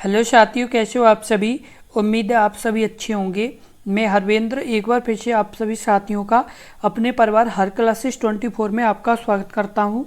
Hello साथियों, कैसे हो आप सभी। उम्मीद है आप सभी अच्छे होंगे। मैं हरवेंद्र एक बार फिर से आप सभी साथियों का अपने परिवार हर क्लासेस 24 में आपका स्वागत करता हूं।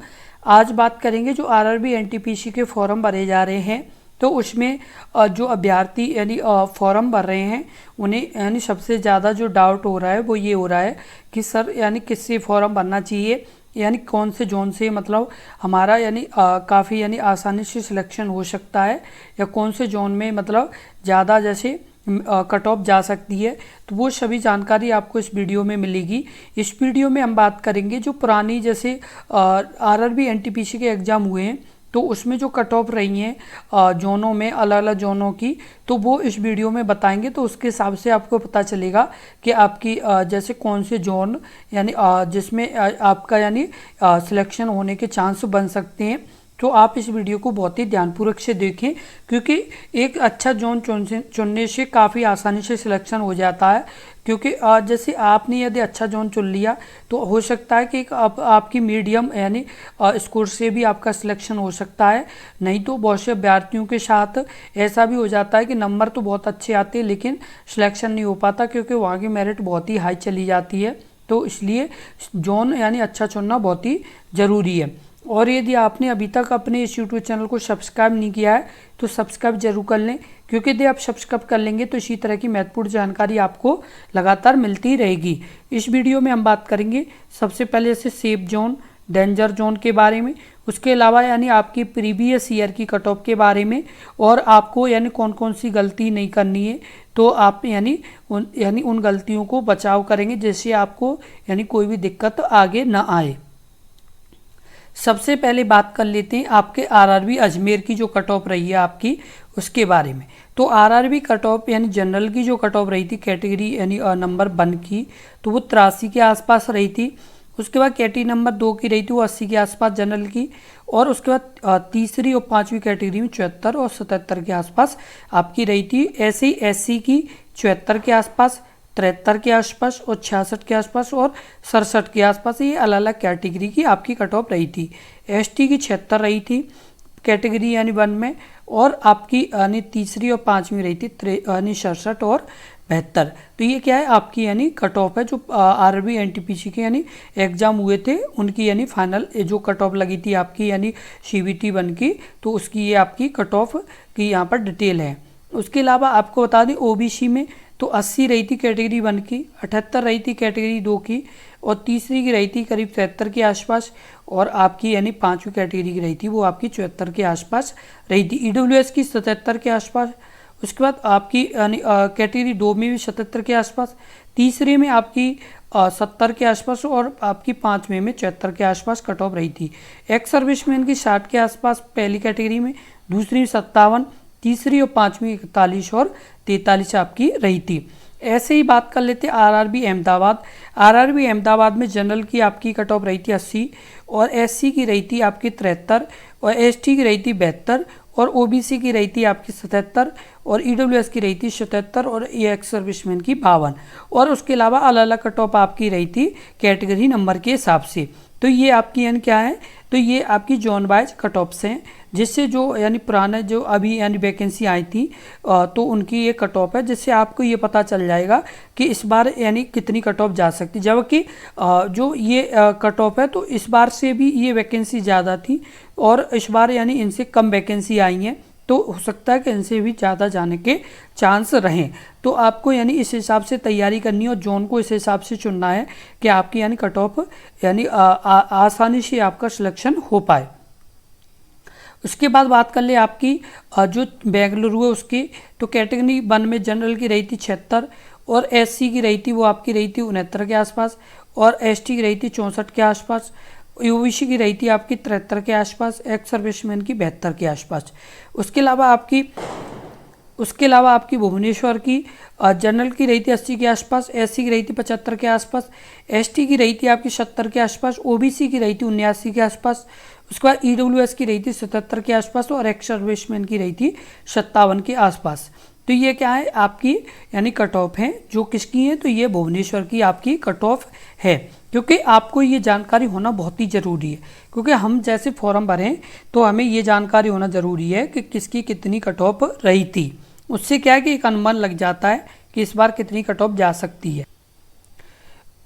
आज बात करेंगे जो आरआरबी एनटीपीसी के फॉर्म भरे जा रहे हैं, तो उसमें जो अभ्यर्थी यानी फॉर्म भर रहे हैं उन्हें यानी सबसे ज़्यादा जो डाउट हो रहा है वो ये हो रहा है कि सर यानी किससे फॉर्म भरना चाहिए, यानी कौन से जोन से मतलब हमारा यानी काफ़ी यानी आसानी से सिलेक्शन हो सकता है, या कौन से जोन में मतलब ज़्यादा जैसे कट ऑफ जा सकती है। तो वो सभी जानकारी आपको इस वीडियो में मिलेगी। इस वीडियो में हम बात करेंगे जो पुरानी जैसे आरआरबी एनटीपीसी के एग्ज़ाम हुए हैं, तो उसमें जो कट ऑफ रही हैं जोनों में, अलग अलग जोनों की, तो वो इस वीडियो में बताएंगे। तो उसके हिसाब से आपको पता चलेगा कि आपकी जैसे कौन से जोन यानी जिसमें आपका यानी सिलेक्शन होने के चांस बन सकते हैं। तो आप इस वीडियो को बहुत ही ध्यानपूर्वक से देखें, क्योंकि एक अच्छा जोन चुनने से काफ़ी आसानी से सिलेक्शन हो जाता है। क्योंकि जैसे आपने यदि अच्छा जोन चुन लिया तो हो सकता है कि आपकी मीडियम यानी स्कोर से भी आपका सिलेक्शन हो सकता है। नहीं तो बहुत से अभ्यर्थियों के साथ ऐसा भी हो जाता है कि नंबर तो बहुत अच्छे आते हैं लेकिन सिलेक्शन नहीं हो पाता, क्योंकि वहाँ की मेरिट बहुत ही हाई चली जाती है। तो इसलिए जोन यानी अच्छा चुनना बहुत ही ज़रूरी है। और यदि आपने अभी तक अपने इस यूट्यूब चैनल को सब्सक्राइब नहीं किया है तो सब्सक्राइब जरूर कर लें, क्योंकि यदि आप सब्सक्राइब कर लेंगे तो इसी तरह की महत्वपूर्ण जानकारी आपको लगातार मिलती रहेगी। इस वीडियो में हम बात करेंगे सबसे पहले जैसे सेफ जोन, डेंजर जोन के बारे में, उसके अलावा यानी आपकी प्रीवियस ईयर की कट ऑफ के बारे में, और आपको यानी कौन कौन सी गलती नहीं करनी है, तो आप यानी उन गलतियों को बचाव करेंगे जिससे आपको यानी कोई भी दिक्कत आगे ना आए। सबसे पहले बात कर लेते हैं आपके आरआरबी अजमेर की जो कट ऑफ रही है आपकी, उसके बारे में। तो आरआरबी कट ऑफ यानी जनरल की जो कट ऑफ रही थी कैटेगरी यानी नंबर 1 की, तो वो 83 के आसपास रही थी। उसके बाद कैटेगरी नंबर 2 की रही थी वो 80 के आसपास जनरल की, और उसके बाद तीसरी और पाँचवीं कैटेगरी में 74 और 77 के आसपास आपकी रही थी। ऐसे ही एससी की 74 के आसपास, 73 के आसपास और 66 के आसपास और 67 के आसपास, ये अलग अलग कैटेगरी की आपकी कट ऑफ रही थी। एसटी की 76 रही थी कैटेगरी यानी 1 में, और आपकी यानी तीसरी और पाँचवीं रही थी यानी 67 और 72। तो ये क्या है आपकी यानी कट ऑफ है जो आरआरबी एनटीपीसी के यानी एग्जाम हुए थे उनकी यानी फाइनल जो कट ऑफ लगी थी आपकी यानी सीबीटी 1 की, तो उसकी ये आपकी कट ऑफ की यहाँ पर डिटेल है। उसके अलावा आपको बता दें ओबीसी में तो 80 रही थी कैटेगरी 1 की, 78 रही थी कैटेगरी 2 की, और तीसरी की रही थी करीब 73 के आसपास, और आपकी यानी पाँचवीं कैटेगरी की रही थी वो आपकी 74 के आसपास रही थी। ईडब्ल्यूएस की 77 के आसपास। उसके बाद आपकी यानी कैटेगरी 2 में भी 77 के आसपास, तीसरे में आपकी 70 के आसपास, और आपकी पाँचवें में 74 के आसपास कट ऑफ रही थी। एक्स सर्विसमैन की 60 के आसपास पहली कैटेगरी में, दूसरी 57, तीसरी और पाँचवीं 41 और 43 आपकी रही थी। ऐसे ही बात कर लेते आरआरबी अहमदाबाद। आरआरबी अहमदाबाद में जनरल की आपकी कट ऑफ रही थी 80, और एससी की रही थी आपकी 73, और एसटी की रही थी 72, और ओबीसी की रही थी आपकी 77, और ईडब्ल्यूएस की रही थी 77, और एक्स सर्विसमैन की 52, और उसके अलावा अलग अलग कट ऑफ आपकी रही थी कैटेगरी नंबर के हिसाब से। तो ये आपकी यानी क्या है, तो ये आपकी जोन वाइज कट ऑफ्स हैं, जिससे जो यानी पुराने जो अभी यानी वैकेंसी आई थी तो उनकी ये कट ऑफ है, जिससे आपको ये पता चल जाएगा कि इस बार यानी कितनी कट ऑफ जा सकती है। जबकि जो ये कट ऑफ है तो इस बार से भी ये वैकेंसी ज़्यादा थी, और इस बार यानी इनसे कम वैकेंसी आई हैं, तो हो सकता है कि इनसे भी ज़्यादा जाने के चांस रहें। तो आपको यानी इस हिसाब से तैयारी करनी है और जोन को इस हिसाब से चुनना है कि आपकी यानी कट ऑफ यानी आसानी से आपका सिलेक्शन हो पाए। उसके बाद बात कर ले आपकी जो बेंगलुरु है उसकी, तो कैटेगरी 1 में जनरल की रही थी 76, और एससी की रही थी वो आपकी रही थी 69 के आसपास, और एसटी की रही थी 64 के आसपास, ओबीसी की रही थी आपकी 73 के आसपास, एक्स सर्विसमैन की 72 के आसपास। उसके अलावा आपकी भुवनेश्वर की जनरल की रही थी 80 के आसपास, एससी की रही थी 75 के आसपास, एसटी की रही थी आपकी 70 के आसपास, ओबीसी की रही थी 79 के आसपास। उसके बाद ईडब्ल्यूएस की रही थी 77 के आसपास, और एक्स सर्विसमैन की रही थी 57 के आसपास। तो ये क्या है आपकी यानी कट ऑफ है जो किसकी है, तो ये भुवनेश्वर की आपकी कट ऑफ है। क्योंकि आपको ये जानकारी होना बहुत ही ज़रूरी है, क्योंकि हम जैसे फॉर्म भरें तो हमें ये जानकारी होना ज़रूरी है कि किसकी कितनी कट ऑफ रही थी। उससे क्या है कि एक अनुमान लग जाता है कि इस बार कितनी कट ऑफ जा सकती है।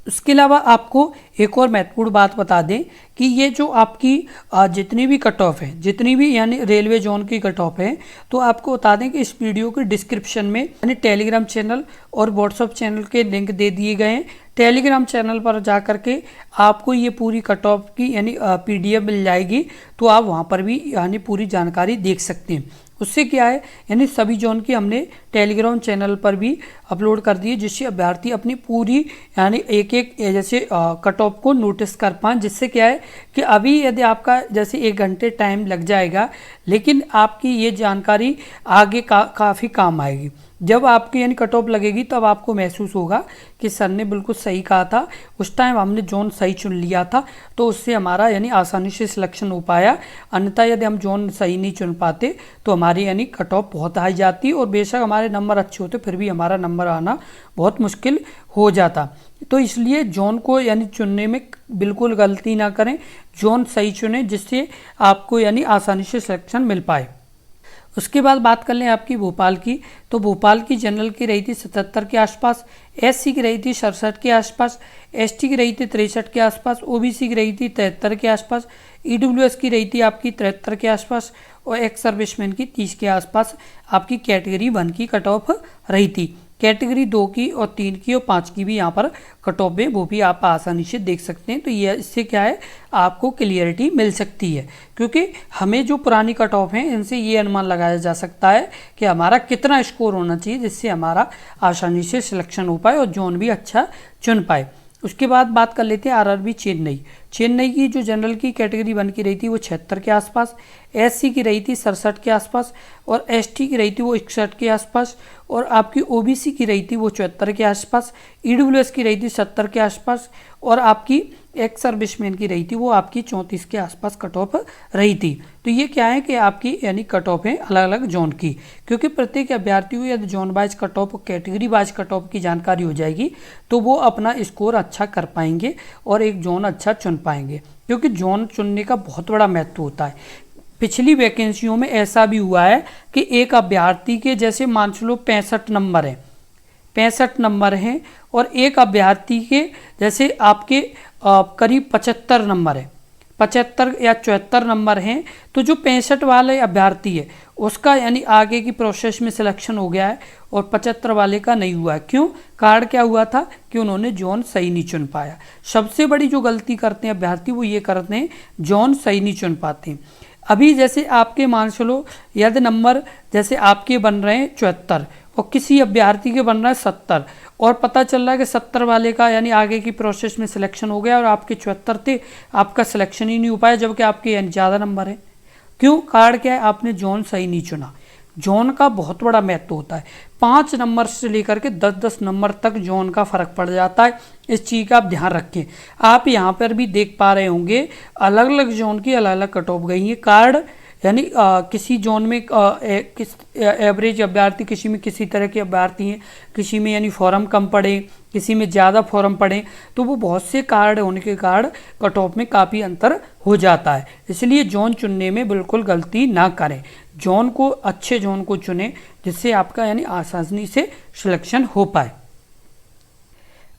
उसके अलावा आपको एक और महत्वपूर्ण बात बता दें कि ये जो आपकी जितनी भी कट ऑफ है, जितनी भी यानी रेलवे जोन की कट ऑफ है, तो आपको बता दें कि इस वीडियो के डिस्क्रिप्शन में यानी टेलीग्राम चैनल और व्हाट्सएप चैनल के लिंक दे दिए गए हैं। टेलीग्राम चैनल पर जा कर के आपको ये पूरी कट ऑफ की यानी PDF मिल जाएगी, तो आप वहाँ पर भी यानी पूरी जानकारी देख सकते हैं। उससे क्या है यानी सभी जोन की हमने टेलीग्राम चैनल पर भी अपलोड कर दी है, जिससे अभ्यर्थी अपनी पूरी यानी एक एक जैसे कट ऑफ को नोटिस कर पाएँ। जिससे क्या है कि अभी यदि आपका जैसे 1 घंटे टाइम लग जाएगा, लेकिन आपकी ये जानकारी आगे काफ़ी काम आएगी। जब आपकी यानी कट ऑफ लगेगी तब आपको महसूस होगा कि सर ने बिल्कुल सही कहा था, उस टाइम हमने जोन सही चुन लिया था, तो उससे हमारा यानी आसानी से सिलेक्शन हो पाया। अन्यथा यदि हम जोन सही नहीं चुन पाते तो हमारी यानी कट ऑफ बहुत हाई जाती और बेशक हमारे नंबर अच्छे होते फिर भी हमारा नंबर आना बहुत मुश्किल हो जाता। तो इसलिए जोन को यानी चुनने में बिल्कुल गलती ना करें, जोन सही चुनें जिससे आपको यानी आसानी से सिलेक्शन मिल पाए। उसके बाद बात कर लें आपकी भोपाल की, तो भोपाल की जनरल की रही थी 77 के आसपास, SC की रही थी 67 के आसपास, ST की रही थी 63 के आसपास, OBC की रही थी 73 के आसपास, EWS की रही थी आपकी 73 के आसपास और एक्स सर्विसमैन की 30 के आसपास आपकी कैटेगरी 1 की कट ऑफ रही थी। कैटेगरी 2 की और 3 की और 5 की भी यहाँ पर कट ऑफ है, वो भी आप आसानी से देख सकते हैं। तो ये इससे क्या है आपको क्लियरिटी मिल सकती है, क्योंकि हमें जो पुरानी कट ऑफ हैं इनसे ये अनुमान लगाया जा सकता है कि हमारा कितना स्कोर होना चाहिए जिससे हमारा आसानी से सिलेक्शन हो पाए और जोन भी अच्छा चुन पाए। उसके बाद बात कर लेते हैं RRB चेन्नई। चेन्नई की जो जनरल की कैटेगरी 1 की रही थी वो 76 के आसपास, SC की रही थी 67 के आसपास और ST की रही थी वो 61 के आसपास और आपकी OBC की रही थी वो 74 के आसपास, EWS की रही थी 70 के आसपास और आपकी एक्स सर्विसमैन की रही थी वो आपकी 34 के आसपास कट ऑफ रही थी। तो ये क्या है कि आपकी यानी कट ऑफ है अलग अलग जोन की, क्योंकि प्रत्येक अभ्यर्थी को यदि zone wise cut off category wise cut off की जानकारी हो जाएगी तो वो अपना स्कोर अच्छा कर पाएंगे और एक जोन अच्छा चुन पाएंगे, क्योंकि जोन चुनने का बहुत बड़ा महत्व होता है। पिछली वैकेंसियों में ऐसा भी हुआ है कि एक अभ्यर्थी के जैसे मान लो 65 नंबर हैं, 65 नंबर हैं और एक अभ्यर्थी के जैसे आपके करीब 75 नंबर है, 75 या 74 नंबर हैं, तो जो 65 वाले अभ्यर्थी है उसका यानी आगे की प्रोसेस में सिलेक्शन हो गया है और 75 वाले का नहीं हुआ है। क्यों? कारण क्या हुआ था कि उन्होंने जोन सही नहीं चुन पाया। सबसे बड़ी जो गलती करते हैं अभ्यर्थी वो ये करते हैं जोन सही नहीं चुन पाते। अभी जैसे आपके मान लो यदि नंबर जैसे आपके बन रहे हैं 74 और किसी अभ्यर्थी के बन रहा है 70 और पता चल रहा है कि 70 वाले का यानी आगे की प्रोसेस में सिलेक्शन हो गया और आपके 74 थे, आपका सिलेक्शन ही नहीं हो पाया जबकि आपके यानी ज़्यादा नंबर है। क्यों? कारण क्या है? आपने जोन सही नहीं चुना। जोन का बहुत बड़ा महत्व होता है। 5 नंबर से लेकर के 10-10 नंबर तक जोन का फर्क पड़ जाता है, इस चीज़ का आप ध्यान रखें। आप यहाँ पर भी देख पा रहे होंगे अलग अलग जोन की अलग अलग कट ऑफ गई है। कार्ड यानी किसी जोन में किस एवरेज अभ्यर्थी, किसी में किसी तरह के अभ्यर्थी हैं, किसी में यानी फॉर्म कम पड़े, किसी में ज़्यादा फॉर्म पड़े, तो वो बहुत से कार्ड होने के कारण कट ऑफ में काफ़ी अंतर हो जाता है। इसलिए जोन चुनने में बिल्कुल गलती ना करें, जोन को अच्छे जोन को चुनें जिससे आपका यानी आसानी से सिलेक्शन हो पाए।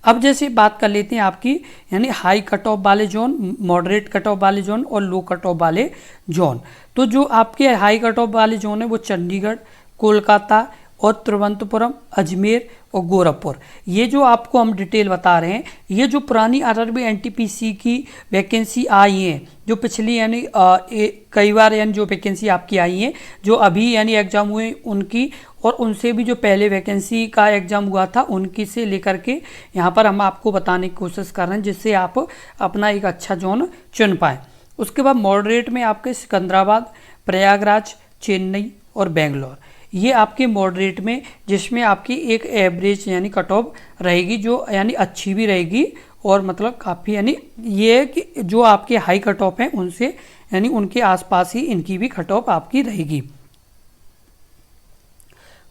अब जैसे बात कर लेते हैं आपकी यानी हाई कट ऑफ वाले जोन, मॉडरेट कट ऑफ वाले जोन और लो कट ऑफ वाले जोन। तो जो आपके हाई कट ऑफ वाले जोन है वो चंडीगढ़, कोलकाता और तिरुवनंतपुरम, अजमेर और गोरखपुर, ये जो आपको हम डिटेल बता रहे हैं, ये जो पुरानी RRB NTPC की वैकेंसी आई हैं, जो पिछली यानी कई बार यानी जो वैकेंसी आपकी आई हैं, जो अभी यानी एग्ज़ाम हुए उनकी और उनसे भी जो पहले वैकेंसी का एग्ज़ाम हुआ था उनकी से लेकर के यहाँ पर हम आपको बताने की कोशिश कर रहे हैं जिससे आप अपना एक अच्छा जोन चुन पाएँ। उसके बाद मॉडरेट में आपके सिकंदराबाद, प्रयागराज, चेन्नई और बेंगलोर, ये आपके मॉडरेट में जिसमें आपकी एक एवरेज यानी कट ऑफ रहेगी जो यानी अच्छी भी रहेगी और मतलब काफ़ी यानी ये है कि जो आपके हाई कट ऑफ हैं उनसे यानी उनके आसपास ही इनकी भी कट ऑफ आपकी रहेगी।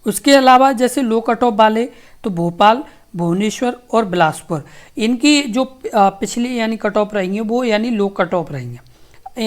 उसके अलावा जैसे लो कट ऑफ वाले तो भोपाल, भुवनेश्वर और बिलासपुर, इनकी जो पिछली यानी कट ऑफ रहेंगे वो यानी लो कट ऑफ रहेंगे।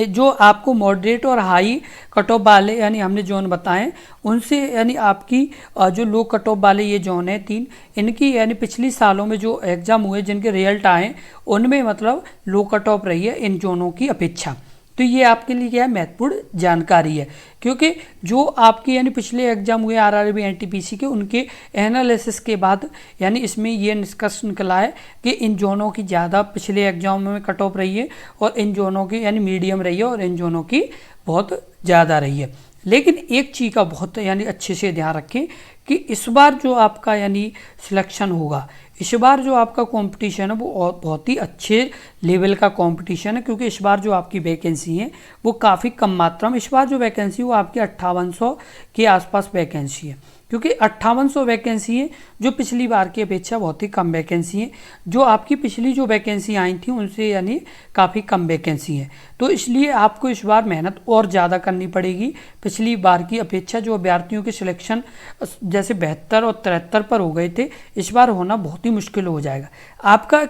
जो आपको मॉडरेट और हाई कट ऑफ वाले यानी हमने जोन बताएं उनसे यानी आपकी जो लो कट ऑफ वाले ये जोन है 3, इनकी यानी पिछली सालों में जो एग्ज़ाम हुए जिनके रिजल्ट आए उनमें मतलब लो कट ऑफ रही है इन जोनों की अपेक्षा। तो ये आपके लिए क्या है, महत्वपूर्ण जानकारी है, क्योंकि जो आपके यानी पिछले एग्जाम हुए आरआरबी एनटीपीसी के उनके एनालिसिस के बाद यानी इसमें ये निष्कर्ष निकला है कि इन जोनों की ज़्यादा पिछले एग्जाम में कट ऑफ रही है और इन जोनों की यानी मीडियम रही है और इन जोनों की बहुत ज़्यादा रही है। लेकिन एक चीज़ का बहुत यानी अच्छे से ध्यान रखें कि इस बार जो आपका यानी सिलेक्शन होगा, इस बार जो आपका कंपटीशन है वो बहुत ही अच्छे लेवल का कंपटीशन है, क्योंकि इस बार जो आपकी वैकेंसी है वो काफ़ी कम मात्रा में, इस बार जो वैकेंसी वो आपकी 5800 के आसपास वैकेंसी है, क्योंकि 5800 वैकेंसी है जो पिछली बार की अपेक्षा बहुत ही कम वैकेंसी है। जो आपकी पिछली जो वैकेंसी आई थी उनसे यानी काफ़ी कम वैकेंसी है, तो इसलिए आपको इस बार मेहनत और ज़्यादा करनी पड़ेगी पिछली बार की अपेक्षा। जो अभ्यर्थियों के सिलेक्शन जैसे 72 और 73 पर हो गए थे, इस बार होना बहुत ही मुश्किल हो जाएगा। आपका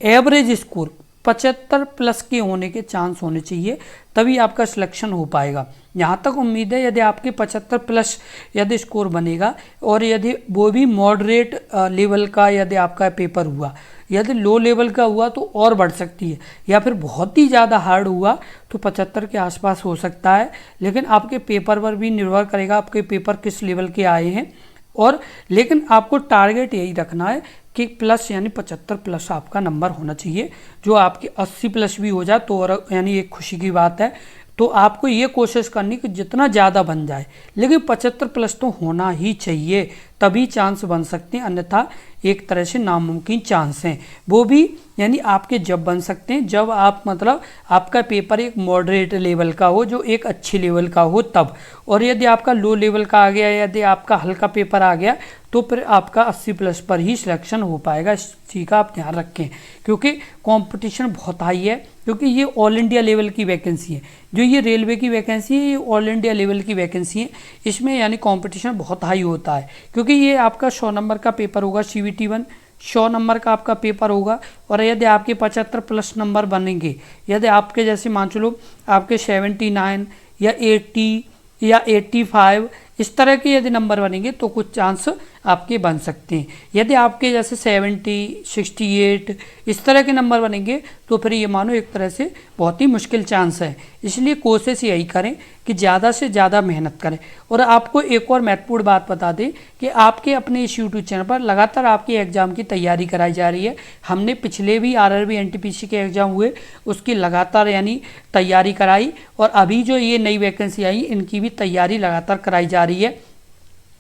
एवरेज स्कोर 75 प्लस के होने के चांस होने चाहिए, तभी आपका सिलेक्शन हो पाएगा। यहाँ तक उम्मीद है यदि आपके 75 प्लस यदि स्कोर बनेगा और यदि वो भी मॉडरेट लेवल का यदि आपका पेपर हुआ, यदि लो लेवल का हुआ तो और बढ़ सकती है, या फिर बहुत ही ज़्यादा हार्ड हुआ तो 75 के आसपास हो सकता है। लेकिन आपके पेपर पर भी निर्भर करेगा आपके पेपर किस लेवल के आए हैं, और लेकिन आपको टारगेट यही रखना है कि प्लस यानी 75 प्लस आपका नंबर होना चाहिए। जो आपके 80 प्लस भी हो जाए तो और यानी एक खुशी की बात है। तो आपको ये कोशिश करनी कि जितना ज़्यादा बन जाए, लेकिन 75 प्लस तो होना ही चाहिए, तभी चांस बन सकते हैं, अन्यथा एक तरह से नामुमकिन चांस हैं। वो भी यानी आपके जब बन सकते हैं जब आप मतलब आपका पेपर एक मॉडरेट लेवल का हो, जो एक अच्छी लेवल का हो तब। और यदि आपका लो लेवल का आ गया, यदि आपका हल्का पेपर आ गया, तो फिर आपका 80 प्लस पर ही सिलेक्शन हो पाएगा। इस चीज़ का आप ध्यान रखें, क्योंकि कंपटीशन बहुत हाई है, क्योंकि ये ऑल इंडिया लेवल की वैकेंसी है। जो ये रेलवे की वैकेंसी है ये ऑल इंडिया लेवल की वैकेंसी है, इसमें यानी कंपटीशन बहुत हाई होता है, क्योंकि ये आपका 100 नंबर का पेपर होगा, CVT 1 100 नंबर का आपका पेपर होगा। और यदि आपके 75 प्लस नंबर बनेंगे, यदि आपके जैसे मान चलो आपके 79 या 80 या 85 इस तरह के यदि नंबर बनेंगे तो कुछ चांस आपके बन सकते हैं। यदि आपके जैसे 70, 68 इस तरह के नंबर बनेंगे तो फिर ये मानो एक तरह से बहुत ही मुश्किल चांस है। इसलिए कोशिश यही करें कि ज़्यादा से ज़्यादा मेहनत करें। और आपको एक और महत्वपूर्ण बात बता दें कि आपके अपने इस यूट्यूब चैनल पर लगातार आपके एग्ज़ाम की तैयारी कराई जा रही है। हमने पिछले भी आरआरबी एनटीपीसी के एग्ज़ाम हुए उसकी लगातार यानी तैयारी कराई, और अभी जो ये नई वैकेंसी आई इनकी भी तैयारी लगातार कराई जा रही है।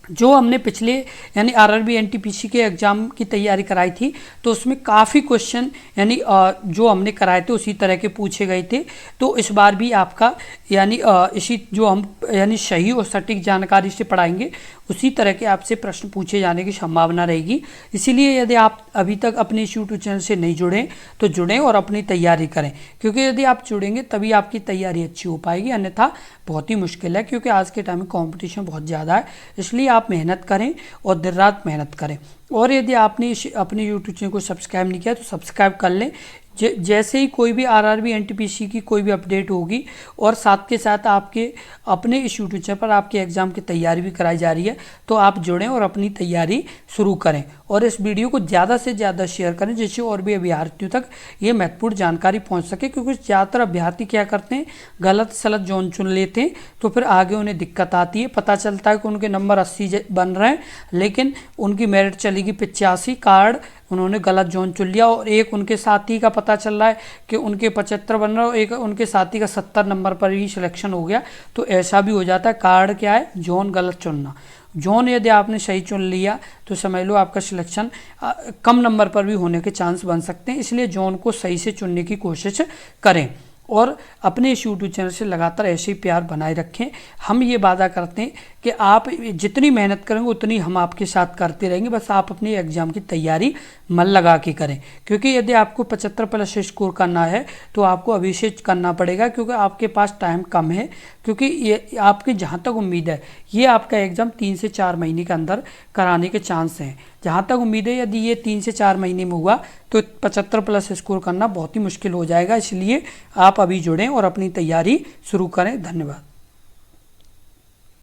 जो हमने पिछले यानी आरआरबी एनटीपीसी के एग्ज़ाम की तैयारी कराई थी तो उसमें काफ़ी क्वेश्चन यानी जो हमने कराए थे उसी तरह के पूछे गए थे। तो इस बार भी आपका यानी इसी जो हम यानी सही और सटीक जानकारी से पढ़ाएंगे उसी तरह के आपसे प्रश्न पूछे जाने की संभावना रहेगी। इसीलिए यदि आप अभी तक अपने इस यूट्यूब चैनल से नहीं जुड़े तो जुड़ें और अपनी तैयारी करें, क्योंकि यदि आप जुड़ेंगे तभी आपकी तैयारी अच्छी हो पाएगी, अन्यथा बहुत ही मुश्किल है, क्योंकि आज के टाइम में कॉम्पिटिशन बहुत ज़्यादा है। इसलिए आप मेहनत करें और दिन रात मेहनत करें। और यदि आपने अपने यूट्यूब चैनल को सब्सक्राइब नहीं किया तो सब्सक्राइब कर लें। जैसे ही कोई भी आरआरबी एनटीपीसी की कोई भी अपडेट होगी, और साथ के साथ आपके अपने इस यूट्यूब चैनल पर आपके एग्ज़ाम की तैयारी भी कराई जा रही है, तो आप जुड़ें और अपनी तैयारी शुरू करें। और इस वीडियो को ज़्यादा से ज़्यादा शेयर करें जिससे और भी अभ्यर्थियों तक ये महत्वपूर्ण जानकारी पहुंच सके, क्योंकि ज़्यादातर अभ्यर्थी क्या करते हैं, गलत सलत जोन चुन लेते हैं, तो फिर आगे उन्हें दिक्कत आती है। पता चलता है कि उनके नंबर 80 बन रहे हैं, लेकिन उनकी मेरिट चलेगी 85, कार्ड उन्होंने गलत जोन चुन लिया, और एक उनके साथी का पता चल रहा है कि उनके 75 बन रहा है और एक उनके साथी का 70 नंबर पर ही सिलेक्शन हो गया। तो ऐसा भी हो जाता है। कार्ड क्या है, जोन गलत चुनना। जोन यदि आपने सही चुन लिया तो समझ लो आपका सिलेक्शन कम नंबर पर भी होने के चांस बन सकते हैं। इसलिए जोन को सही से चुनने की कोशिश करें और अपने इस यूट्यूब चैनल से लगातार ऐसे ही प्यार बनाए रखें। हम ये वादा करते हैं कि आप जितनी मेहनत करेंगे उतनी हम आपके साथ करते रहेंगे, बस आप अपने एग्ज़ाम की तैयारी मन लगा के करें। क्योंकि यदि आपको 75 प्लस स्कोर करना है तो आपको अभी से करना पड़ेगा, क्योंकि आपके पास टाइम कम है। क्योंकि ये आपकी जहाँ तक उम्मीद है ये आपका एग्ज़ाम 3 से 4 महीने के अंदर कराने के चांस हैं। जहाँ तक उम्मीद है यदि ये 3 से 4 महीने में हुआ तो 75+ स्कोर करना बहुत ही मुश्किल हो जाएगा। इसलिए आप अभी जुड़ें और अपनी तैयारी शुरू करें। धन्यवाद।